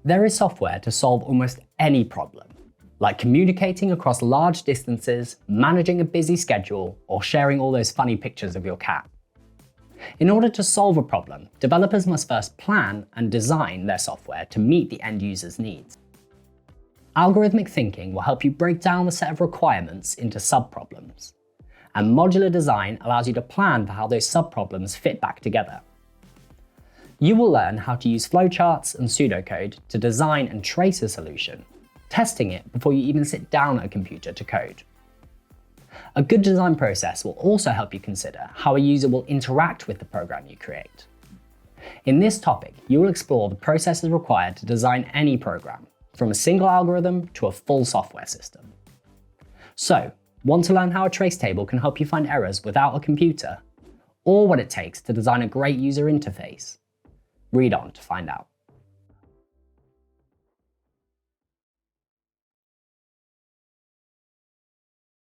There is software to solve almost any problem, like communicating across large distances, managing a busy schedule, or sharing all those funny pictures of your cat. In order to solve a problem, developers must first plan and design their software to meet the end user's needs. Algorithmic thinking will help you break down the set of requirements into sub-problems, and modular design allows you to plan for how those sub-problems fit back together. You will learn how to use flowcharts and pseudocode to design and trace a solution, testing it before you even sit down at a computer to code. A good design process will also help you consider how a user will interact with the program you create. In this topic, you will explore the processes required to design any program, from a single algorithm to a full software system. So, want to learn how a trace table can help you find errors without a computer? Or what it takes to design a great user interface? Read on to find out.